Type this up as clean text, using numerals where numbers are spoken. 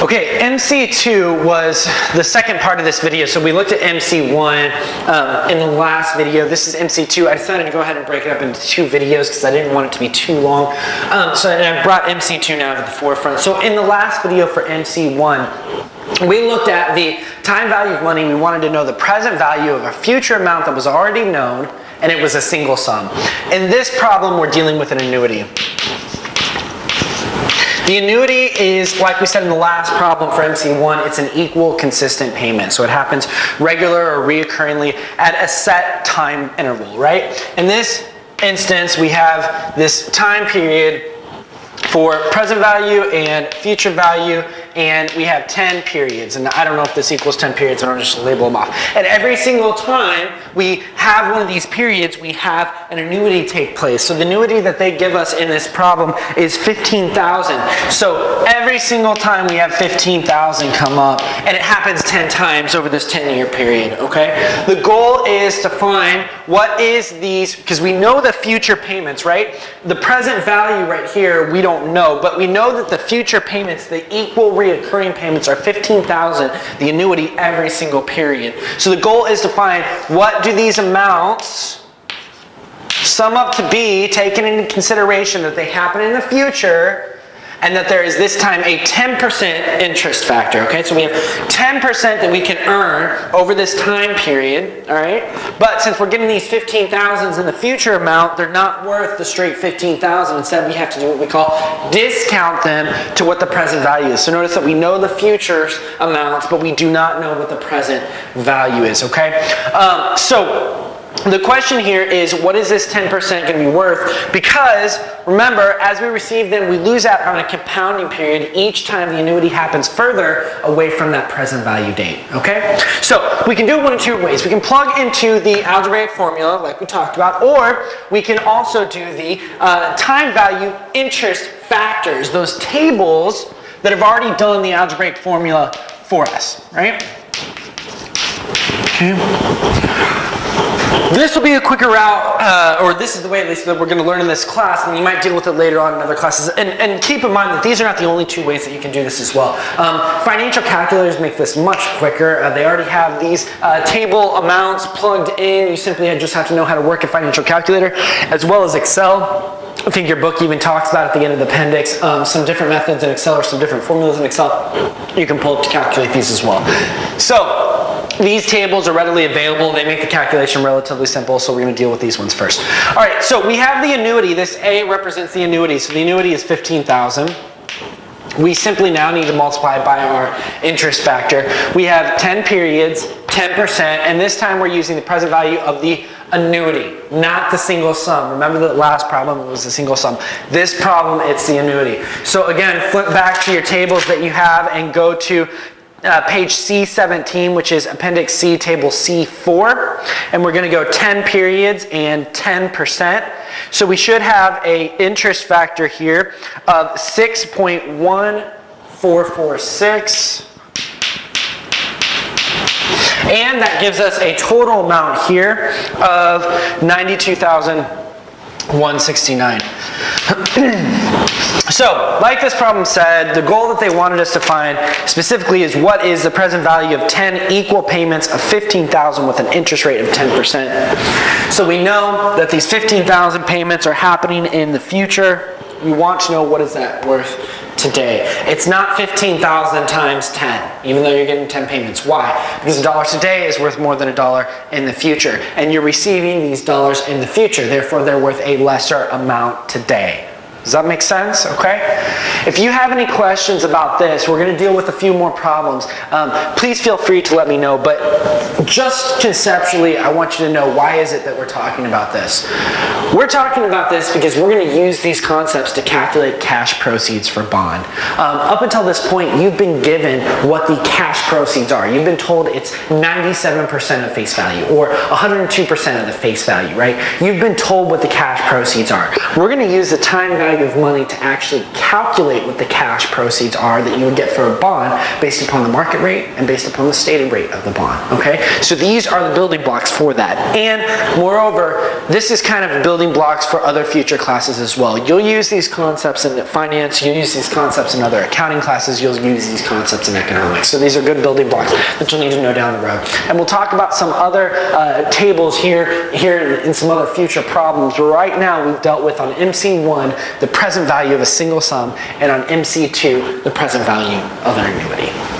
Okay, MC2 was the second part of this video. So we looked at MC1 in the last video. This is MC2. I decided to go ahead and break it up into two videos because I didn't want it to be too long. So I brought MC2 now to the forefront. So in the last video for MC1, we looked at the time value of money. We wanted to know the present value of a future amount that was already known, and it was a single sum. In this problem, we're dealing with an annuity. The annuity is, like we said in the last problem for MC1, it's an equal, consistent payment. So it happens regular or reoccurringly at a set time interval, right? In this instance, we have this time period for present value and future value, and we have 10 periods. And I don't know if this equals 10 periods, I don't just label them off. And every single time we have one of these periods, we have an annuity take place. So the annuity that they give us in this problem is 15,000. So every single time we have 15,000 come up, and it happens 10 times over this 10-year period, okay? The goal is to find what is these, because we know the future payments, right? The present value right here, we don't know, but we know that the future payments, the equal reoccurring payments, are 15,000, the annuity every single period. So the goal is to find what do these amounts sum up to be, taken into consideration that they happen in the future, and that there is this time a 10% interest factor, okay? So we have 10% that we can earn over this time period, all right? But since we're getting these 15,000s in the future amount, they're not worth the straight 15,000. Instead, we have to do what we call discount them to what the present value is. So notice that we know the future amounts, but we do not know what the present value is, okay? So the question here is, what is this 10% going to be worth? Because, remember, as we receive them, we lose out on a compounding period each time the annuity happens further away from that present value date, okay? So we can do it one of two ways. We can plug into the algebraic formula like we talked about, or we can also do the time value interest factors, those tables that have already done the algebraic formula for us, right? Okay. This will be a quicker route, or this is the way at least that we're going to learn in this class, and you might deal with it later on in other classes. And keep in mind that these are not the only two ways that you can do this as well. Financial calculators make this much quicker. They already have these table amounts plugged in. You simply just have to know how to work a financial calculator, as well as Excel. I think your book even talks about at the end of the appendix some different methods in Excel or some different formulas in Excel you can pull up to calculate these as well. So these tables are readily available. They make the calculation relatively simple, so we're going to deal with these ones first. All right, so we have the annuity. This A represents the annuity. So the annuity is 15,000. We simply now need to multiply it by our interest factor. We have 10 periods, 10%, and this time we're using the present value of the annuity, not the single sum. Remember the last problem, it was the single sum. This problem, it's the annuity. So again, flip back to your tables that you have and go to page C17, which is Appendix C, Table C4, and we're going to go 10 periods and 10%. So we should have an interest factor here of 6.1446. And that gives us a total amount here of 92,169. So, like this problem said, the goal that they wanted us to find specifically is what is the present value of 10 equal payments of 15,000 with an interest rate of 10%. So we know that these 15,000 payments are happening in the future. We want to know what is that worth today. It's not 15,000 times 10, even though you're getting 10 payments. Why? Because $1 today is worth more than $1 in the future. And you're receiving these dollars in the future. Therefore, they're worth a lesser amount today. Does that make sense? Okay? If you have any questions about this, we're going to deal with a few more problems. Please feel free to let me know, but just conceptually, I want you to know, why is it that we're talking about this? We're talking about this because we're going to use these concepts to calculate cash proceeds for bond. Up until this point, you've been given what the cash proceeds are. You've been told it's 97% of face value or 102% of the face value, right? You've been told what the cash proceeds are. We're going to use the time value of money to actually calculate calculate what the cash proceeds are that you would get for a bond based upon the market rate and based upon the stated rate of the bond, okay? So these are the building blocks for that. And moreover, this is kind of building blocks for other future classes as well. You'll use these concepts in finance, you'll use these concepts in other accounting classes, you'll use these concepts in economics. So these are good building blocks that you'll need to know down the road. And we'll talk about some other tables here in some other future problems. Right now we've dealt with on MC1 the present value of a single sum, and on MC2 the present value of an annuity.